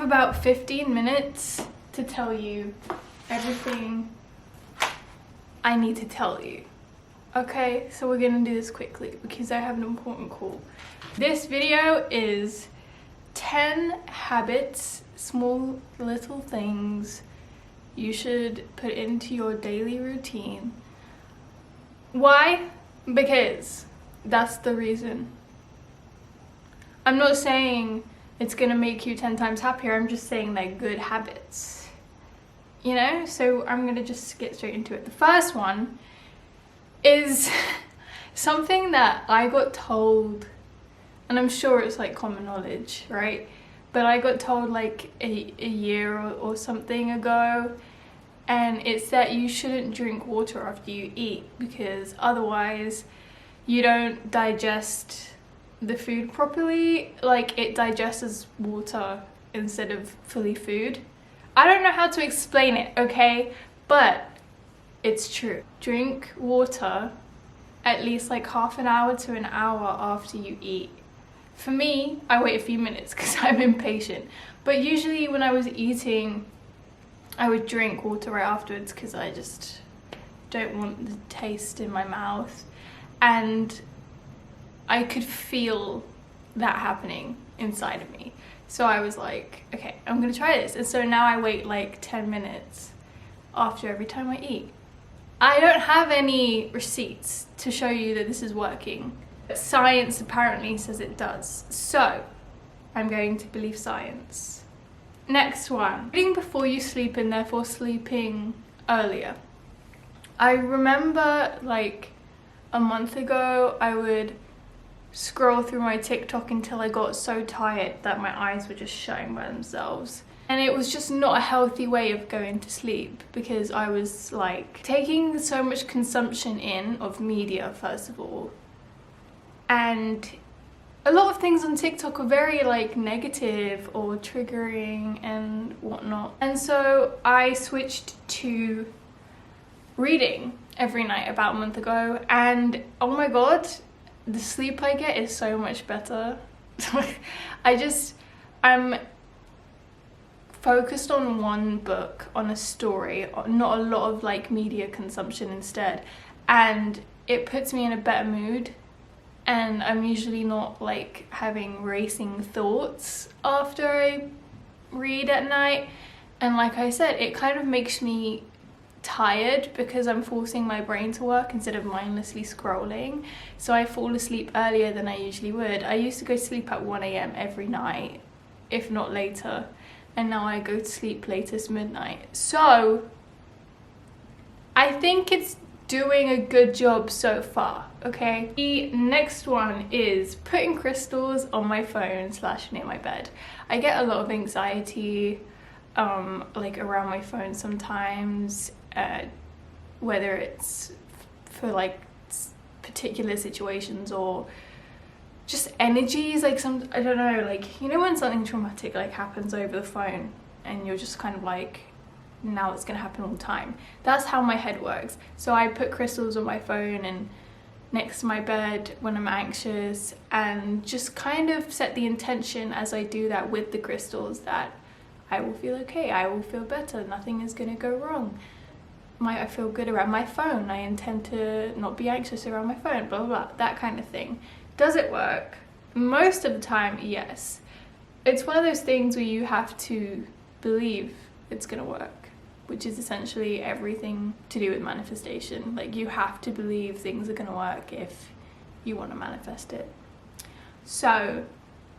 about 15 minutes to tell you everything I need to tell you. Okay, so we're gonna do this quickly because I have an important call. This video is 10 habits, small little things you should put into your daily routine. Why? Because that's the reason. I'm not saying it's gonna make you 10 times happier, I'm just saying they're good habits. You know? So I'm gonna just get straight into it. The first one is something that I got told, and I'm sure it's like common knowledge, right? But I got told like a year or something ago, and it's that you shouldn't drink water after you eat because otherwise you don't digest the food properly. Like, it digests as water instead of fully food. I don't know how to explain it, okay? But it's true. Drink water at least like half an hour to an hour after you eat. For me, I wait a few minutes because I'm impatient. But usually when I was eating, I would drink water right afterwards because I just don't want the taste in my mouth. And I could feel that happening inside of me. So I was like, okay, I'm gonna try this. And so now I wait like 10 minutes after every time I eat. I don't have any receipts to show you that this is working. Science apparently says it does. So I'm going to believe science. Next one, eating before you sleep and therefore sleeping earlier. I remember like a month ago, I would scroll through my TikTok until I got so tired that my eyes were just shutting by themselves. And it was just not a healthy way of going to sleep because I was like taking so much consumption in of media, first of all. And a lot of things on TikTok are very like negative or triggering and whatnot. And so I switched to reading every night about a month ago, and oh my god, the sleep I get is so much better. I'm focused on one book, on a story, not a lot of like media consumption instead, and it puts me in a better mood. And I'm usually not like having racing thoughts after I read at night. And like I said, it kind of makes me tired because I'm forcing my brain to work instead of mindlessly scrolling. So I fall asleep earlier than I usually would. I used to go to sleep at 1 AM every night, if not later. And now I go to sleep latest midnight. So I think it's doing a good job so far, okay? The next one is putting crystals on my phone / near my bed. I get a lot of anxiety like around my phone sometimes, whether it's for like particular situations or just energies, like I don't know, like, you know when something traumatic like happens over the phone and you're just kind of like, now it's gonna happen all the time. That's how my head works. So I put crystals on my phone and next to my bed when I'm anxious, and just kind of set the intention as I do that with the crystals that I will feel okay, I will feel better, nothing is gonna go wrong. I feel good around my phone, I intend to not be anxious around my phone, blah blah blah, that kind of thing. Does it work? Most of the time, yes. It's one of those things where you have to believe it's gonna work, which is essentially everything to do with manifestation. Like, you have to believe things are gonna work if you want to manifest it. So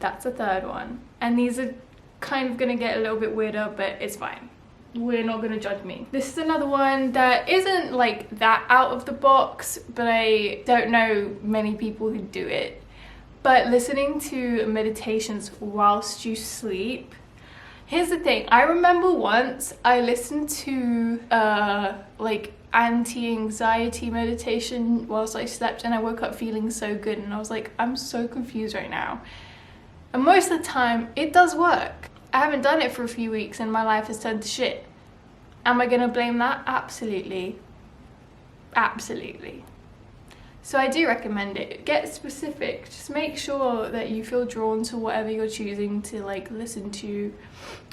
that's the third one. And these are kind of gonna get a little bit weirder, but it's fine. We're not gonna judge me. This is another one that isn't like that out of the box, but I don't know many people who do it. But listening to meditations whilst you sleep. Here's the thing, I remember once I listened to like anti-anxiety meditation whilst I slept, and I woke up feeling so good, and I was like, I'm so confused right now. And most of the time it does work. I haven't done it for a few weeks and my life has turned to shit. Am I gonna blame that? Absolutely. Absolutely. So I do recommend it. Get specific. Just make sure that you feel drawn to whatever you're choosing to like listen to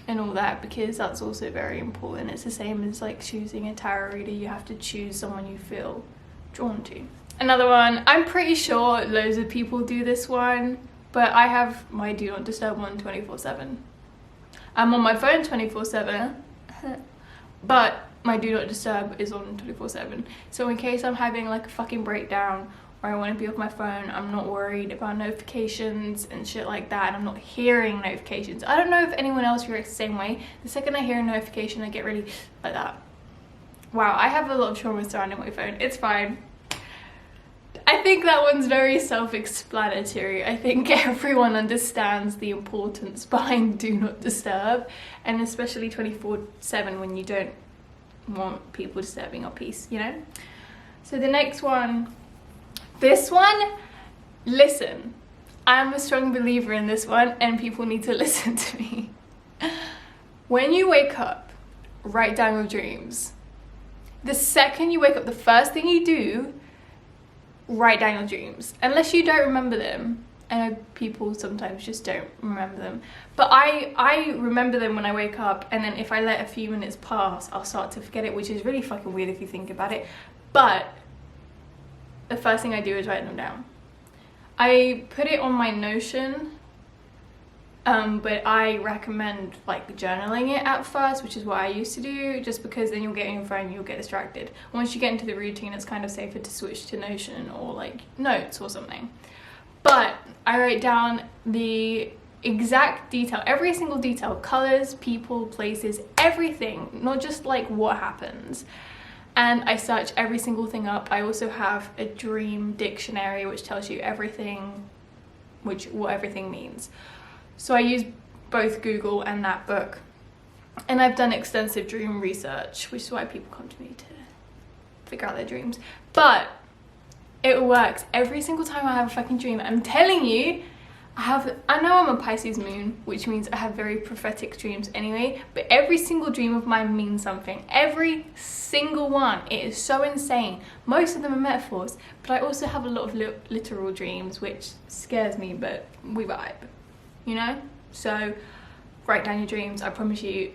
and all that, because that's also very important. It's the same as like choosing a tarot reader. You have to choose someone you feel drawn to. Another one, I'm pretty sure loads of people do this one, but I have my do not disturb on 24/7. I'm on my phone 24/7, but my do not disturb is on 24/7. So in case I'm having like a fucking breakdown or I want to be off my phone, I'm not worried about notifications and shit like that, and I'm not hearing notifications. I don't know if anyone else reacts the same way. The second I hear a notification, I get really like that. Wow, I have a lot of trauma surrounding my phone. It's fine. I think that one's very self-explanatory. I think everyone understands the importance behind do not disturb, and especially 24/7 when you don't want people disturbing your peace, you know? So the next one, this one, listen. I'm a strong believer in this one, and people need to listen to me. When you wake up, write down your dreams. The second you wake up, the first thing you do, write down your dreams. Unless you don't remember them. I know people sometimes just don't remember them, but I remember them when I wake up, and then if I let a few minutes pass, I'll start to forget it, which is really fucking weird if you think about it. But the first thing I do is write them down. I put it on my Notion, but I recommend like journaling it at first, which is what I used to do, just because then you'll get on your phone, you'll get distracted. Once you get into the routine, it's kind of safer to switch to Notion or like notes or something. But I write down the exact detail, every single detail, colors, people, places, everything, not just like what happens. And I search every single thing up. I also have a dream dictionary which tells you everything, what everything means. So I use both Google and that book. And I've done extensive dream research, which is why people come to me to figure out their dreams. But it works every single time I have a fucking dream. I'm telling you, I know I'm a Pisces moon, which means I have very prophetic dreams anyway, but every single dream of mine means something. Every single one. It is so insane. Most of them are metaphors, but I also have a lot of literal dreams, which scares me, but we vibe, you know? So write down your dreams. I promise you,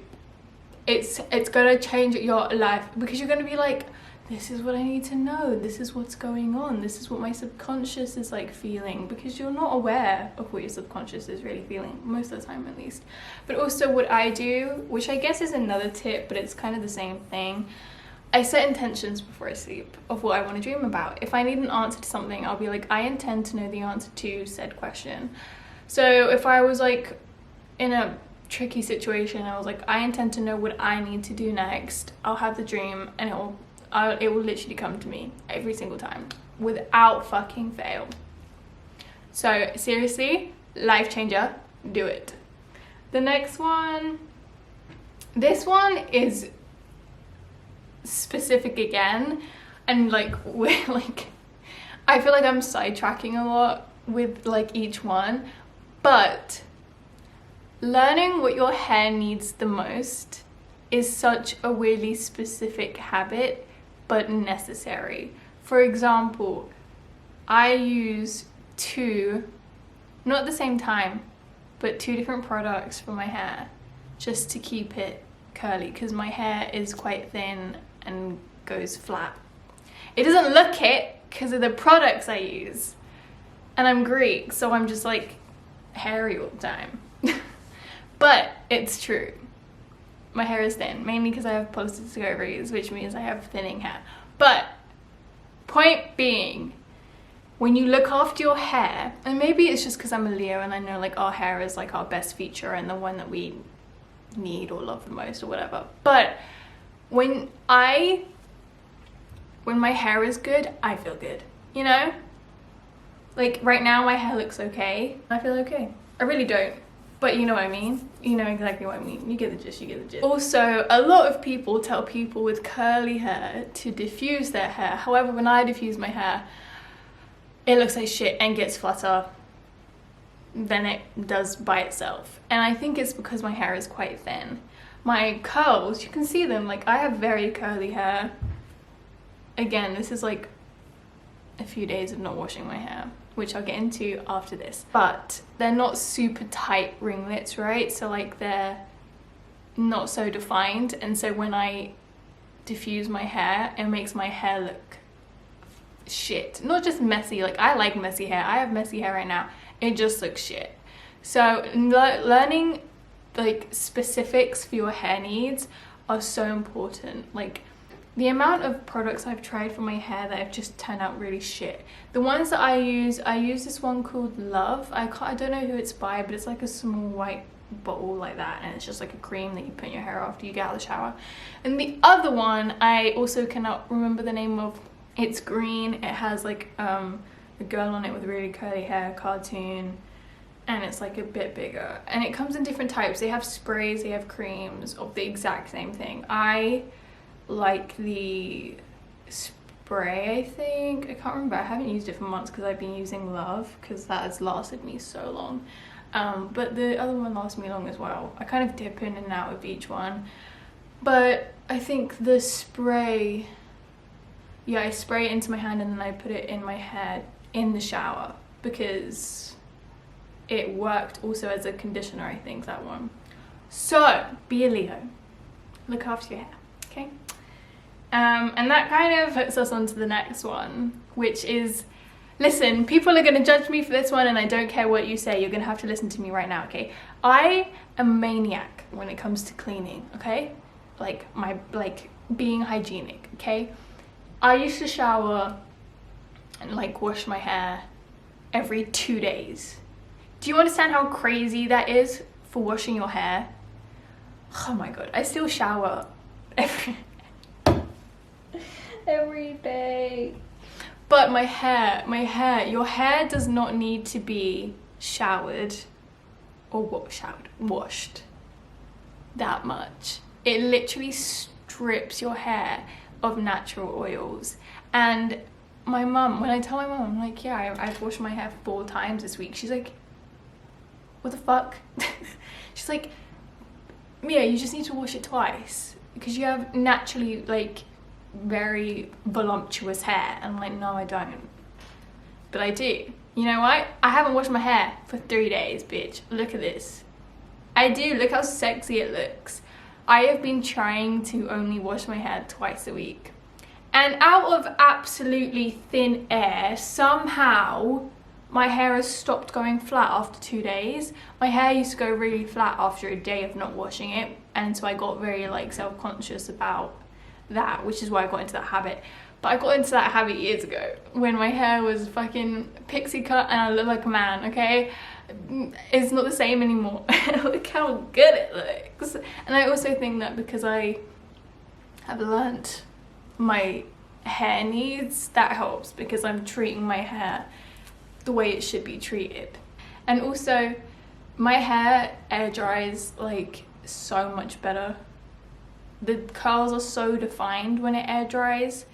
it's gonna change your life, because you're gonna be like, this is what I need to know, this is what's going on, this is what my subconscious is like feeling, because you're not aware of what your subconscious is really feeling, most of the time at least. But also what I do, which I guess is another tip, but it's kind of the same thing, I set intentions before I sleep of what I want to dream about. If I need an answer to something, I'll be like, I intend to know the answer to said question. So if I was like in a tricky situation, I was like, I intend to know what I need to do next, I'll have the dream and it will literally come to me every single time without fucking fail. So seriously, life changer, do it. The next one, this one is specific again, and like we're like, I feel like I'm sidetracking a lot with like each one, but learning what your hair needs the most is such a weirdly specific habit, but necessary. For example, I use not at the same time, but 2 different products for my hair just to keep it curly, because my hair is quite thin and goes flat. It doesn't look it because of the products I use, and I'm Greek, so I'm just like hairy all the time. But it's true. My hair is thin, mainly because I have polycystic ovaries, which means I have thinning hair. But point being, when you look after your hair, and maybe it's just because I'm a Leo and I know like our hair is like our best feature and the one that we need or love the most or whatever, but when my hair is good, I feel good, you know? Like right now my hair looks okay, I feel okay. I really don't. But you know what I mean? You know exactly what I mean. You get the gist, you get the gist. Also, a lot of people tell people with curly hair to diffuse their hair. However, when I diffuse my hair, it looks like shit and gets flatter than it does by itself. And I think it's because my hair is quite thin. My curls, you can see them, like I have very curly hair. Again, this is like a few days of not washing my hair, which I'll get into after this. But they're not super tight ringlets, right? So like they're not so defined, and so when I diffuse my hair, it makes my hair look shit. Not just messy, like I like messy hair. I have messy hair right now. It just looks shit. So learning like specifics for your hair needs are so important. Like the amount of products I've tried for my hair that have just turned out really shit. The ones that I use this one called Love. I don't know who it's by, but it's like a small white bottle like that, and it's just like a cream that you put in your hair after you get out of the shower. And the other one I also cannot remember the name of. It's green. It has like a girl on it with really curly hair, cartoon, and it's like a bit bigger, and it comes in different types. They have sprays, they have creams of the exact same thing. I like the spray, I think. I can't remember. I haven't used it for months because I've been using Love because that has lasted me so long. But the other one lasts me long as well. I kind of dip in and out of each one. But I think the spray, yeah, I spray it into my hand and then I put it in my hair in the shower because it worked also as a conditioner, I think, that one. So, be a Leo. Look after your hair, okay? And that kind of puts us on to the next one, which is, listen, people are going to judge me for this one and I don't care what you say. You're going to have to listen to me right now, okay? I am a maniac when it comes to cleaning, okay? Like being hygienic, okay? I used to shower and like wash my hair every 2 days. Do you understand how crazy that is for washing your hair? Oh my god, I still shower every day. But my hair, your hair does not need to be showered or washed that much. It literally strips your hair of natural oils. And my mum, when I tell my mum, I'm like, yeah, I've washed my hair 4 times this week. She's like, what the fuck? She's like, Mia, you just need to wash it twice because you have naturally like very voluptuous hair. And I'm like, no, I don't. But I do. You know what? I haven't washed my hair for 3 days, bitch. Look at this. I do. Look how sexy it looks. I have been trying to only wash my hair twice a week. And out of absolutely thin air, somehow my hair has stopped going flat after 2 days. My hair used to go really flat after a day of not washing it. And so I got very like self-conscious about that, which is why I got into that habit. But I got into that habit years ago when my hair was fucking pixie cut and I look like a man, okay? It's not the same anymore. Look how good it looks. And I also think that because I have learnt my hair needs, that helps because I'm treating my hair the way it should be treated. And also my hair air dries like so much better. The curls are so defined when it air dries.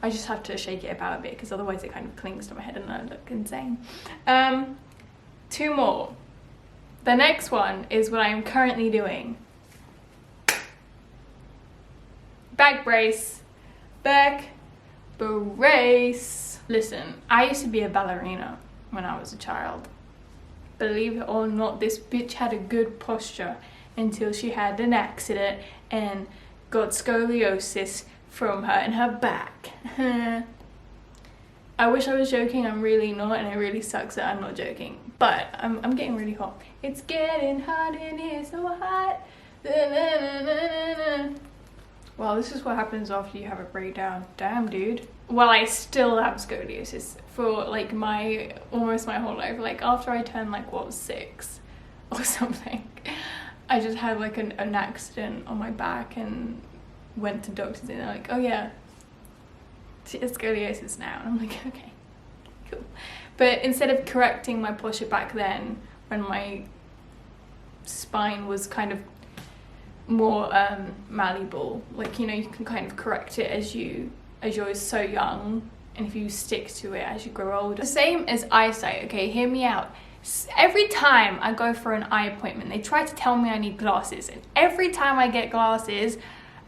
I just have to shake it about a bit because otherwise it kind of clings to my head and I look insane. 2 more. The next one is what I am currently doing. Back brace. Back brace. Listen, I used to be a ballerina when I was a child. Believe it or not, this bitch had a good posture until she had an accident and got scoliosis from hurting her back. I wish I was joking, I'm really not, and it really sucks that I'm not joking. But I'm getting really hot. It's getting hot in here, so hot. Well, this is what happens after you have a breakdown. Damn, dude. Well, I still have scoliosis for like almost my whole life. Like after I turned like, what, 6 or something, I just had like an accident on my back and went to doctors and they're like, oh yeah, it's scoliosis now. And I'm like, okay, cool. But instead of correcting my posture back then, when my spine was kind of more malleable, like, you know, you can kind of correct it as you're so young, and if you stick to it as you grow older. The same as eyesight, okay, hear me out. Every time I go for an eye appointment, they try to tell me I need glasses, and every time I get glasses,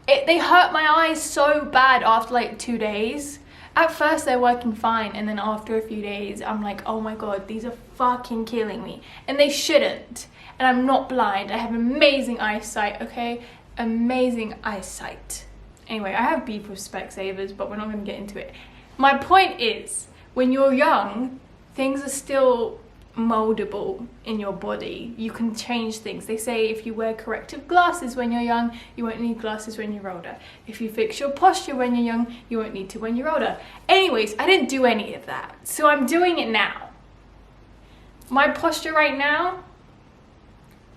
they hurt my eyes so bad after like 2 days. At first they're working fine, and then after a few days I'm like, oh my god, these are fucking killing me. And they shouldn't. And I'm not blind. I have amazing eyesight, okay? Amazing eyesight. Anyway, I have beef with Specsavers, but we're not going to get into it. My point is, when you're young, things are still moldable in your body. You can change things. They say if you wear corrective glasses when you're young, you won't need glasses when you're older. If you fix your posture when you're young, you won't need to when you're older. Anyways, I didn't do any of that, so I'm doing it now. My posture right now,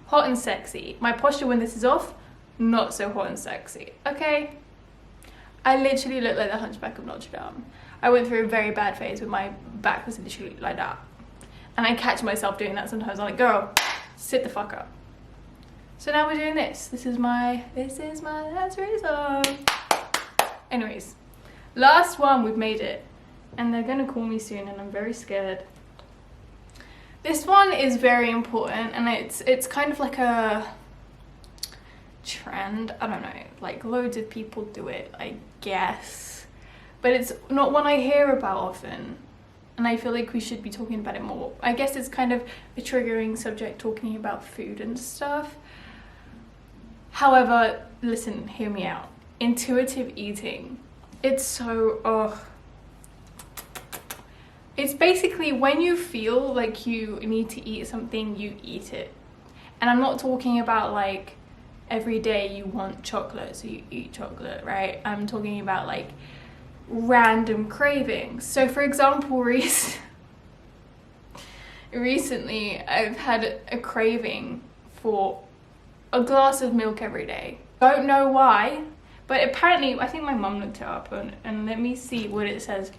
hot and sexy. My posture when this is off, not so hot and sexy, okay? I literally look like the Hunchback of Notre Dame. I went through a very bad phase where my back was literally like that. And I catch myself doing that sometimes. I'm like, girl, sit the fuck up. So now we're doing this. This is my last reason. Anyways, last one, we've made it. And they're gonna call me soon and I'm very scared. This one is very important, and it's kind of like a trend. I don't know, like loads of people do it, I guess. But it's not one I hear about often. And I feel like we should be talking about it more. I guess it's kind of a triggering subject, talking about food and stuff. However, listen, hear me out. Intuitive eating. It's so, it's basically when you feel like you need to eat something, you eat it. And I'm not talking about like every day you want chocolate, so you eat chocolate, right? I'm talking about like random cravings. So for example, recently I've had a craving for a glass of milk every day. Don't know why, but apparently I think my mum looked it up, and let me see what it says.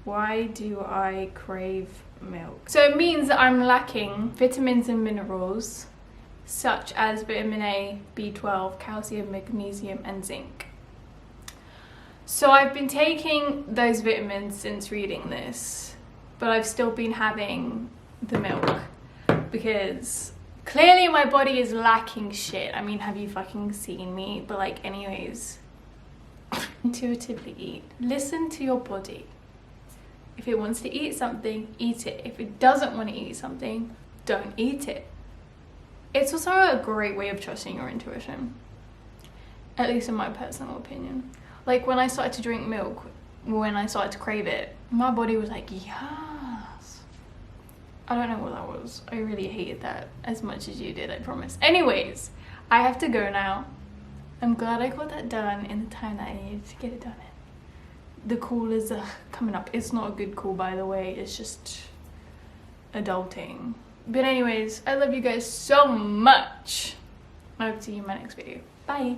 Why do I crave milk? So it means that I'm lacking vitamins and minerals such as vitamin A, B12, calcium, magnesium and zinc. So I've been taking those vitamins since reading this, but I've still been having the milk because clearly my body is lacking shit. I mean, have you fucking seen me? But like, anyways, intuitively eat. Listen to your body. If it wants to eat something, eat it. If it doesn't want to eat something, don't eat it. It's also a great way of trusting your intuition, at least in my personal opinion. Like when I started to drink milk, when I started to crave it, my body was like, yes. I don't know what that was. I really hated that as much as you did, I promise. Anyways, I have to go now. I'm glad I got that done in the time that I needed to get it done in. The call is coming up. It's not a good call, by the way. It's just adulting. But anyways, I love you guys so much. I hope to see you in my next video. Bye.